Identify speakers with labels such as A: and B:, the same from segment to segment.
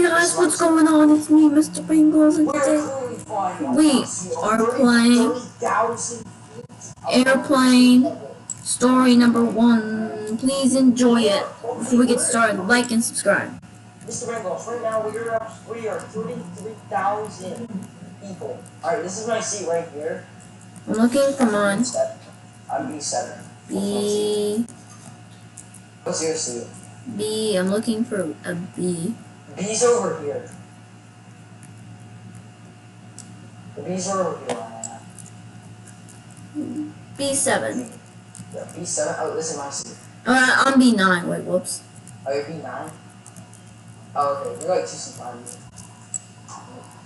A: Hey guys, what's going on? It's me, Mr. Pringles, and today we are playing Airplane Story number 1. Please enjoy it. Before we get started, like and subscribe.
B: Mr. Pringles, right now we are 33,000 people. Alright, this is my seat right here.
A: I'm looking for mine.
B: I'm B7.
A: B.
B: What's your seat?
A: B. I'm looking for a B.
B: B's over here. The B's are over here.
A: B7.
B: Yeah, B7. Oh, this is my seat.
A: I'm B9. Wait, whoops.
B: Oh, you're B9? Oh, okay. You're like 2 seats behind me.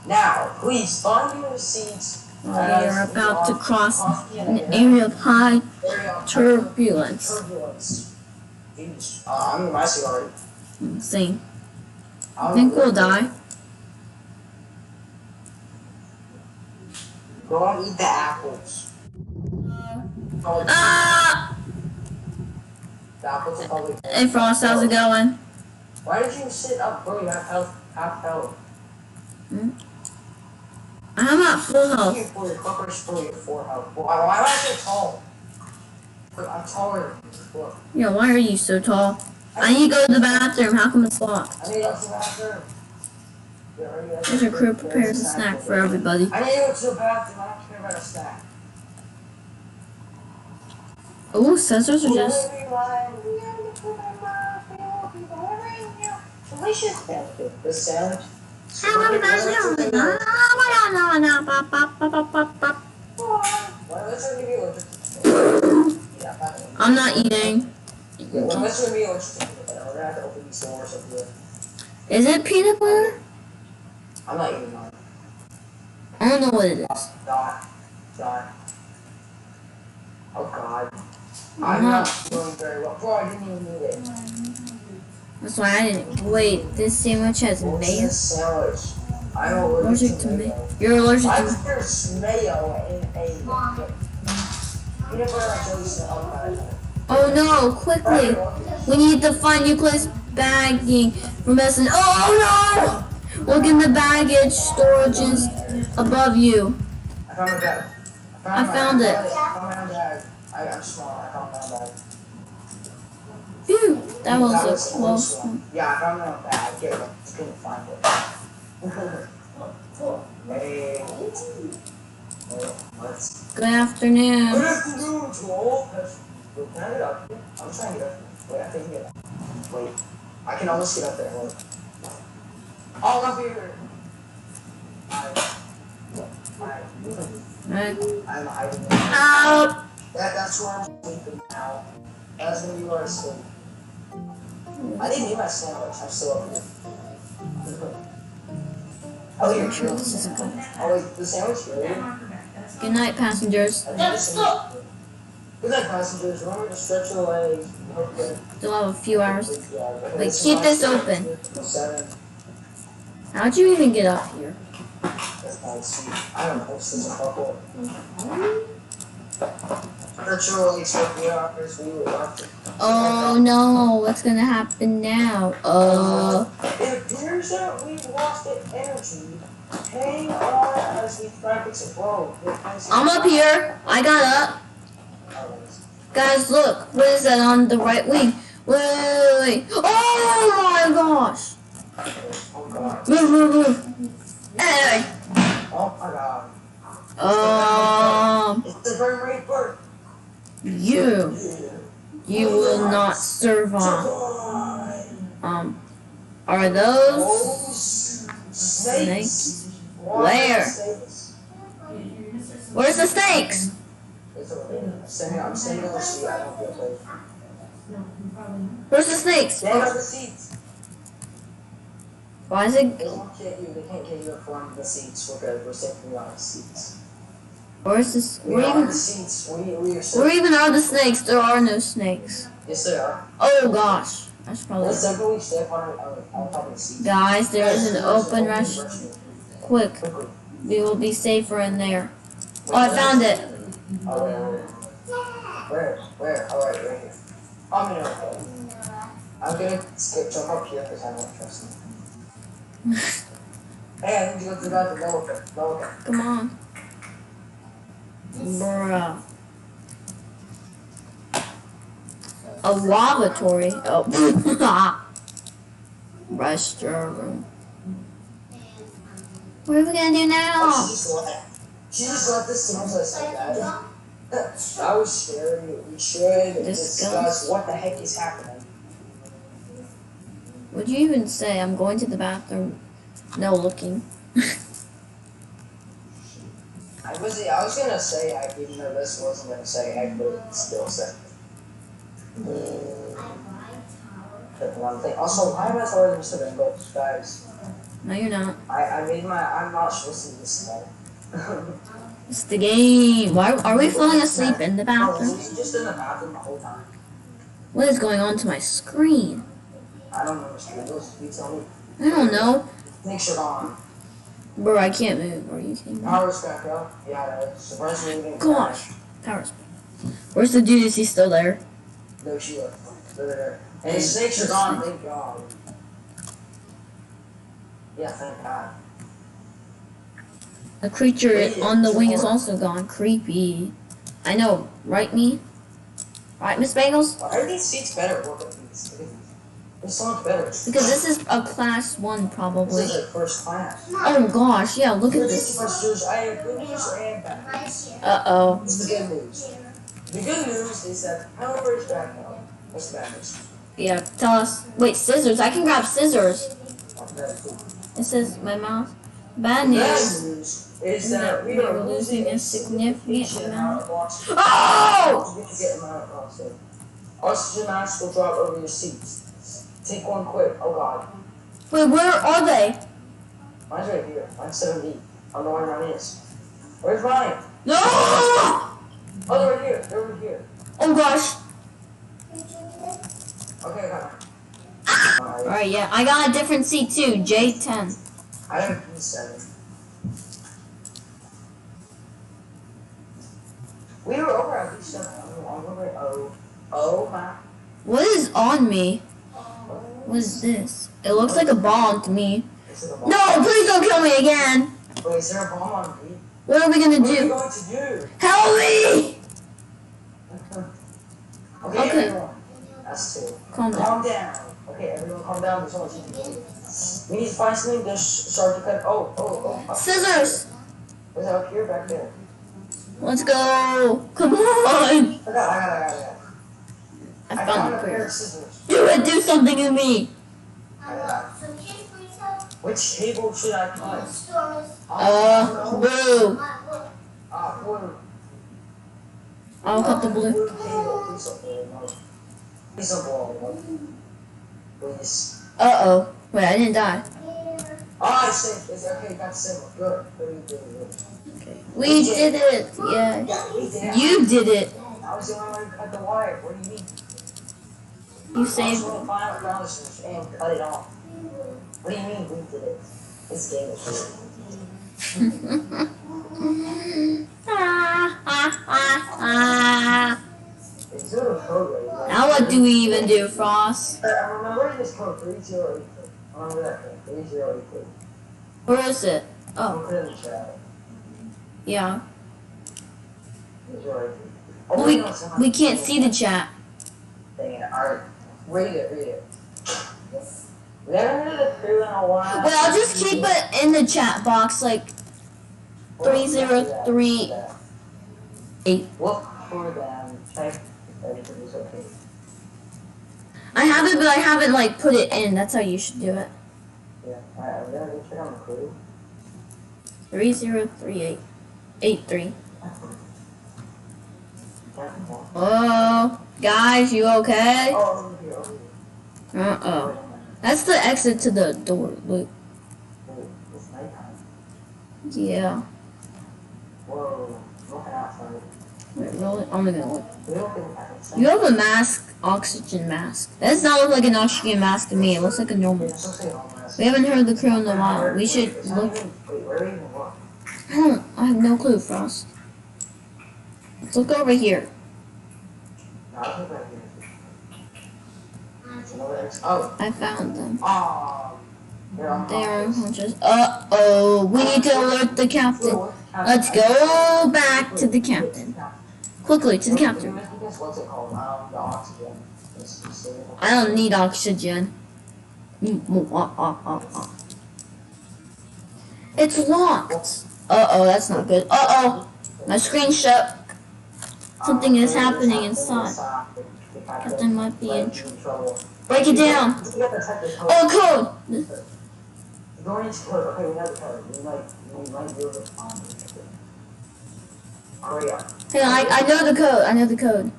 B: Now, please find your seats.
A: We are about to cross an area of high turbulence.
B: I'm in my seat already.
A: Same. I think we'll die.
B: Go and eat the apples.
A: Ah!
B: The apples are probably...
A: Hey Frost, how's it going?
B: Why did you sit up, bro? You have health, half health.
A: I'm at full health.
B: Your full health. Why am I so tall? I'm taller than you. Look.
A: Yeah, why are you so tall? I need to go to the bathroom. How come it's locked?
B: I need to go to the bathroom.
A: There's your crew prepares a snack for everybody.
B: I need to go to the bathroom. I don't care about a snack.
A: Oh, scissors are just...
B: Delicious. The sandwich.
A: I'm not eating. Is it peanut butter?
B: I'm not eating mine.
A: I don't know what it is.
B: God. Oh God. I'm not doing very well. Bro, I didn't even need it.
A: That's why I didn't. Wait, this sandwich has mayo?
B: This sandwich. I'm allergic to mayo.
A: You're allergic to
B: mayo. There's mayo in a peanut butter and jelly sandwich.
A: Oh no, quickly. We need to find nucleus bagging for medicine. Oh no! Look in the baggage storages above you.
B: I found a bag.
A: I found it.
B: I'm small. I found my bag.
A: Phew, that was a close one.
B: Yeah, I found my bag. I just couldn't find it. Hey.
A: Good afternoon.
B: Good afternoon to all. Can I get up here? I'm trying to get up here. Wait, I think I can get up. Wait. I can almost get up there. Wait. All up here. I'm hiding.
A: Help!
B: That's where I'm sleeping now. That's when you are asleep. I didn't eat my sandwich. I'm still up here. Oh, you're sure this isn't good. Oh, wait, the sandwich really?
A: Good night, passengers.
B: Good night, passengers. Remember to stretch your legs.
A: Still have a few hours. Wait, keep this open.
B: 7.
A: How'd you even get up here?
B: I don't know. It's just a couple. Stretch your legs for 3 hours. We were watching.
A: Oh no, what's gonna happen now?
B: It appears that we lost the energy. Hang on as we try to fix it. Whoa.
A: I'm up here. I got up. Guys, look. What is that on the right wing? Wait. Oh my gosh.
B: Oh God.
A: Move. Hey.
B: Oh my God. It's the Grim Reaper.
A: You will not survive. Are those snakes? Where? Where's the snakes?
B: I'm standing on the seat. I don't feel safe.
A: Where's the snakes?
B: Stand on the seats.
A: Why is it?
B: They won't get you. They can't get you from the seats. We're good. We're safe from on the seats.
A: Where's this?
B: We are on the seats. We are safe.
A: Where even are the snakes? There are no snakes.
B: Yes, they are.
A: Oh gosh. That's probably...
B: Let's definitely stay up on top of the seats.
A: Guys, there is an open restroom. Quick. We will be safer in there. Oh, I found it.
B: Where? Oh, right here. I'm gonna jump up here because I don't trust him. Hey, I need to go to the bathroom. No, okay.
A: Come on. Bruh. A lavatory. Oh. Restroom. What are we gonna do now?
B: She just let this seamless like that. That was scary. We should discuss what the heck is happening.
A: Would you even say I'm going to the bathroom? No looking.
B: I was gonna say egg, even though this wasn't gonna say egg, but still said. That's one thing. Also, why am I throwing this to rainbow guys?
A: No, you're not.
B: I'm not supposed to do this today.
A: It's the game. Why are we falling asleep in the
B: No,
A: bathroom?
B: we just in the bathroom the whole time.
A: What is going on to my screen?
B: I don't know, Mr. Windows. You tell me.
A: I don't know.
B: Make sure on.
A: Bro, I can't move. Are you kidding me?
B: Power's back up. Yeah, surprisingly even.
A: Gosh. Power's. Where's the dude? Is he still there?
B: No, she left. There. And his snakes are gone, thank God. Yeah, thank God.
A: The creature on the wing is also gone. Creepy. I know, right, me? Right, Miss Bagels?
B: Why are these seats better? Look at these. They're so much better.
A: Because this is a class 1, probably.
B: This is like first class.
A: Oh gosh, yeah, look at this.
B: I have good news and bad news.
A: Uh-oh.
B: This is the good news. The good news is that Hanover is back now. What's the bad news?
A: Yeah, tell us. Wait, scissors. I can grab scissors. It says my mouth. Bad news.
B: Bad news is that we are losing a significant amount of oxygen.
A: Oh!
B: Oxygen masks will drop over your seats. Take one quick. Oh God.
A: Wait, where are they?
B: Mine's right here. Mine's 7B. I don't know where mine is. Where's mine?
A: No!
B: Oh, they're right here. They're over here.
A: Oh gosh.
B: Okay, I got mine.
A: Alright, yeah. I got a different seat too. J10.
B: I have B7. We were over at B7. I'm over at O map.
A: What is on me? What is this? It looks like a bomb to me. No, please don't kill me again.
B: Wait, is there a bomb on me?
A: What are we gonna
B: What are you
A: do?
B: going to do?
A: Help me!
B: Okay,
A: Okay.
B: everyone. That's two.
A: Calm down.
B: Calm down. Okay, everyone calm down. There's so much you can do. We need to find something to start to cut. Oh.
A: Scissors!
B: Is that up here, back there?
A: Let's go! Come on!
B: I got it.
A: I found the
B: a pair
A: prayer.
B: of scissors.
A: Do it! Do something to me!
B: Which table should I cut?
A: Blue.
B: Blue.
A: I'll cut the blue.
B: Blue table. Please don't blow it up. Please.
A: Uh-oh. Wait, I didn't die.
B: Oh, it's safe. It's okay. That's simple. Good.
A: Okay. We did it! Yeah.
B: Yeah, we did it.
A: You did it!
B: I was the only one who cut the wire. What do you mean?
A: You saved
B: I was
A: me.
B: find out the and cut it off. What do you mean we did it? This game is It's sort of code right
A: Now what do we even do, Frost?
B: I'm remembering this code 3083. I remember that code 3083.
A: Where is it?
B: I'll
A: Oh,
B: put it in the chat.
A: yeah.
B: 3083.
A: Well, we can't see the chat.
B: Dang it. Alright. Read it. We haven't heard of the crew in a while.
A: Well, I'll just keep it in the chat box, like 3038.
B: Look for them. Check if everything is okay.
A: I have it, but I haven't, like, put it in. That's how you should do it.
B: Yeah. Alright, I'm gonna go check on the crew.
A: 303883. Oh, guys, you okay?
B: Oh, over here.
A: Uh-oh. That's the exit to the door, Luke.
B: It's nighttime.
A: Yeah.
B: Whoa. Looking outside.
A: Wait, really? I'm gonna look.
B: We're looking outside.
A: You have a mask, oxygen mask. That does not look like an oxygen mask to me. It looks like a normal. We haven't heard the crew in a while. We should look.
B: Wait, where are you even look?
A: I have no clue, Frost. Let's look over here.
B: No, I think right here. Oh.
A: I found them.
B: Oh.
A: They are unconscious. Uh-oh. We need to alert the captain. Let's go back to the captain. Quickly, to the captain.
B: What's it called? The oxygen.
A: I don't need oxygen. It's locked. Uh-oh, that's not good. Uh-oh. My screen shook. Something is happening inside. Captain might be in trouble. Break it down. Oh, code.
B: Going into code. Okay, we have the code. We might be able to find it. Hurry up.
A: Hey, I know the code. I know the code.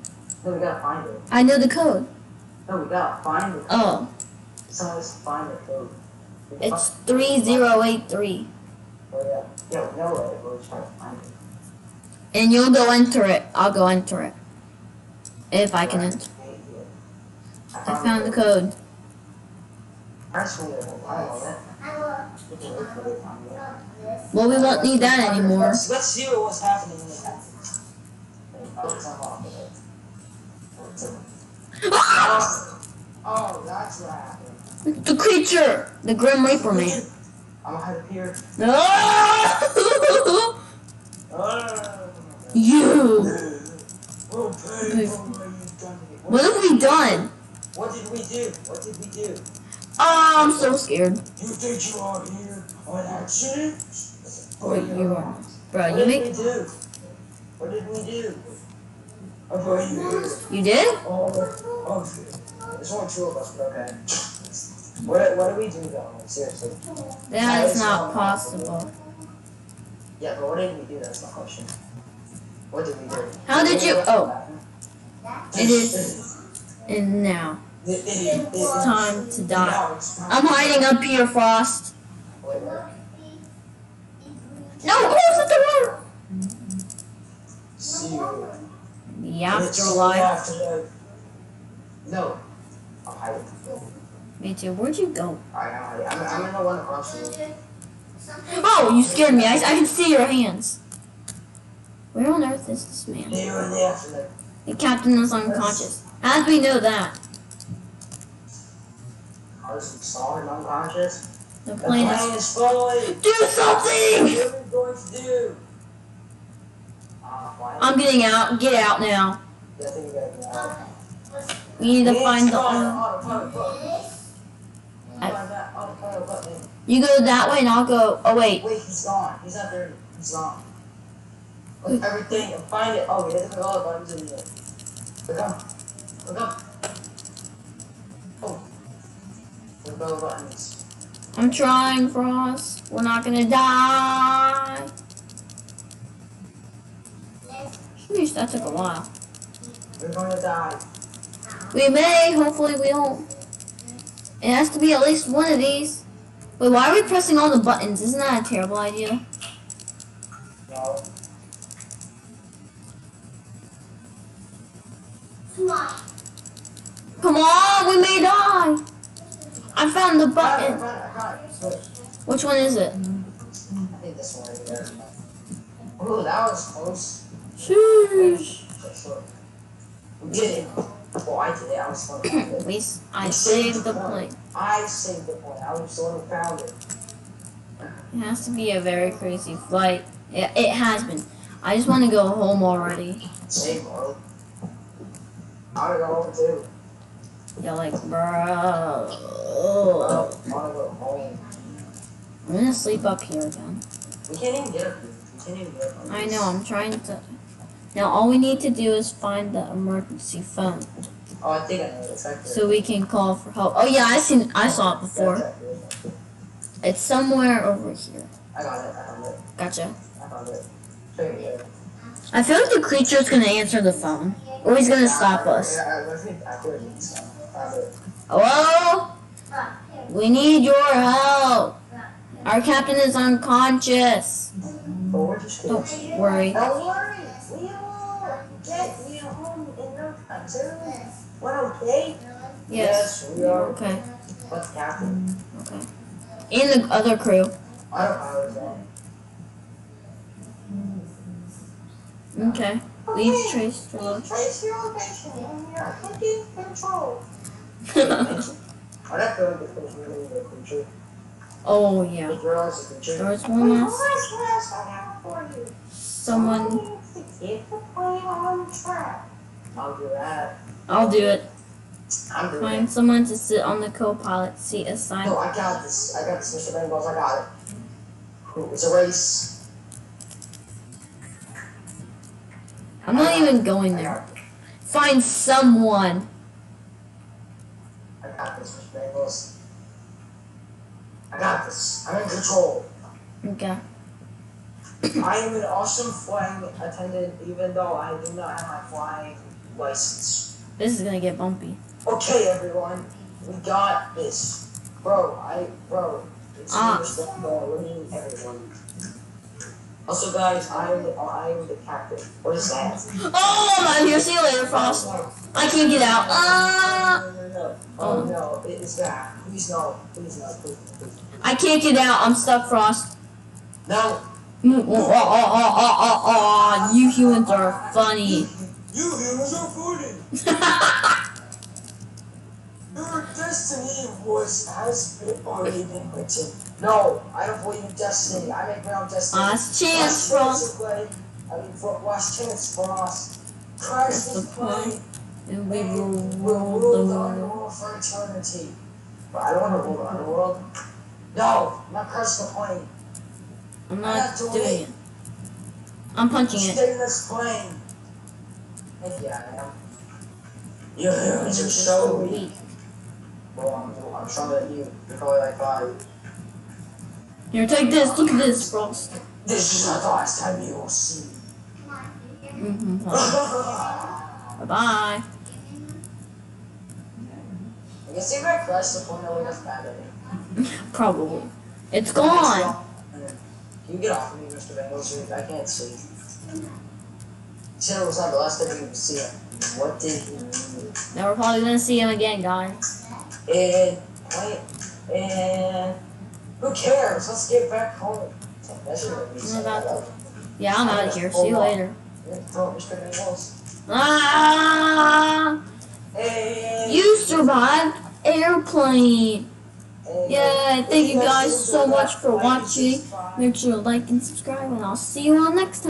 B: No, we gotta find it.
A: I know the code.
B: No, we gotta find the code.
A: Oh.
B: Someone has to find the code.
A: It's 3083.
B: Oh, yeah. Yeah, we know it. We're just trying to find it.
A: And you'll go enter it. I'll go enter it. If I can enter. I found the code. Well, we won't need that anymore.
B: Let's see what's happening in the Oh, that's what happened.
A: The creature! The Grim Reaper man.
B: I'm gonna hide up here.
A: No! You! What have we done?
B: What did we do? What did we do?
A: Oh, I'm so scared.
B: You think you are here on accident?
A: Wait, you are. Bro,
B: What
A: you
B: did
A: make.
B: we do? What did we do? I brought you here.
A: You did?
B: Oh, there's only two of us, but okay. What do we do though? Like, seriously.
A: That is not possible.
B: Yeah, but what did we do? That's my question. What did we do?
A: How did you. Oh. It is. And now. It's time to die. I'm hiding up here, Frost. No, close the door!
B: See you.
A: The afterlife.
B: No. I'll hide it.
A: Me too. Where'd you go?
B: I'm in the one across you.
A: Oh, you scared me. I can see your hands. Where on earth is this man?
B: You're in the afterlife.
A: The captain is unconscious. How do we know that?
B: Because we saw him unconscious.
A: The plane
B: is falling.
A: Do something!
B: What are we going to do?
A: I'm getting out. Get out now.
B: Yeah, I think we gotta get out.
A: We need to find the.
B: Autopilot button.
A: You go that way and I'll go. Oh wait.
B: Wait, he's gone. He's not there. He's gone. Look, everything and find it. Oh, we have to put all the buttons in here. Look up. Look up. Oh. Look all the buttons.
A: I'm trying, Frost. We're not gonna die. Sheesh, that took a while.
B: We're going to die.
A: We may. Hopefully we don't. It has to be at least one of these. Wait, why are we pressing all the buttons? Isn't that a terrible idea?
B: No.
A: Come on, we may die. I found the button.
B: I got it. Switch.
A: Which one is it?
B: I think this one right here. Ooh, that was close.
A: Sheesh.
B: We did it. Well, I did it. I was the one who found it.
A: I saved the plane.
B: I saved the point. I was the one who found it.
A: It has to be a very crazy flight. It has been. I just want to go home already.
B: Same, bro. I want to go home too.
A: You're like, bro.
B: I want to go home.
A: I'm gonna sleep up here again.
B: We can't even get up here. We can't even get up here.
A: I know, I'm trying to. Now all we need to do is find the emergency phone.
B: Oh, I think I know it. It's right there.
A: So we can call for help. Oh yeah, I saw it before. It's somewhere over here.
B: I got it. I found it.
A: Gotcha.
B: I found it. Straight here.
A: I feel like the creature's gonna answer the phone. Or he's gonna stop us. Hello? We need your help. Our captain is unconscious. Don't worry.
B: Don't worry. We will get you home in no time. We're okay?
A: Yes.
B: We are.
A: Okay.
B: What's captain?
A: Okay. And the other crew.
B: Autopilot on.
A: Okay. Leave trace to look.
B: Trace your location and you're taking control. Oh, that feels like it's really a creature.
A: Oh yeah.
B: Girls, the
A: There was one last someone.
B: I'll do that.
A: I'll do it.
B: I'm doing
A: Find
B: it.
A: someone to sit on the co-pilot seat assigned.
B: No, I got this. I got this, Mr. Bengals. I got it. It's a race.
A: I'm not even going there. Find someone.
B: I got this, Mr. Bengals. I got this. I'm in control.
A: Okay.
B: I am an awesome flying attendant, even though I do not have my flying license.
A: This is gonna get bumpy.
B: Okay, everyone, we got this, bro. It's we need everyone. Also, guys, I am the captain. What is that?
A: Oh, I'm here. See you later, Frost. I can't get out.
B: Oh no, it is that. Please no, please.
A: I can't get out. I'm stuck, Frost.
B: No.
A: You humans are funny.
B: You humans are funny. Your destiny has already been written. No, I don't believe in destiny. I make my own destiny.
A: Last chance, Frost.
B: Last chance, Frost. Crash this plane.
A: And we will
B: We'll rule the underworld for eternity. But I don't want to rule the underworld. No, I'm not crushing the plane.
A: I'm not doing it. I'm punching it.
B: Stay in this plane. Yeah, I am. Your humans are so weak. Well, I'm stronger than you. You're probably like 5.
A: Here, take this. Look at this, Frost.
B: This is not the last time you will see.
A: Bye-bye.
B: I guess if I crush the plane, I'll get bad at it.
A: Probably. It's gone.
B: Can you get off of me, Mr. Bengals? I can't see. Said it was not the last time you would see him. What did he do?
A: Now we're probably gonna see him again, guys.
B: And who cares? Let's get back home.
A: Yeah, I'm out of here. See you later.
B: Mr. Bengals.
A: Ah! You survived airplane. Yeah, thank you guys so much for watching. Make sure to like and subscribe, and I'll see you all next time.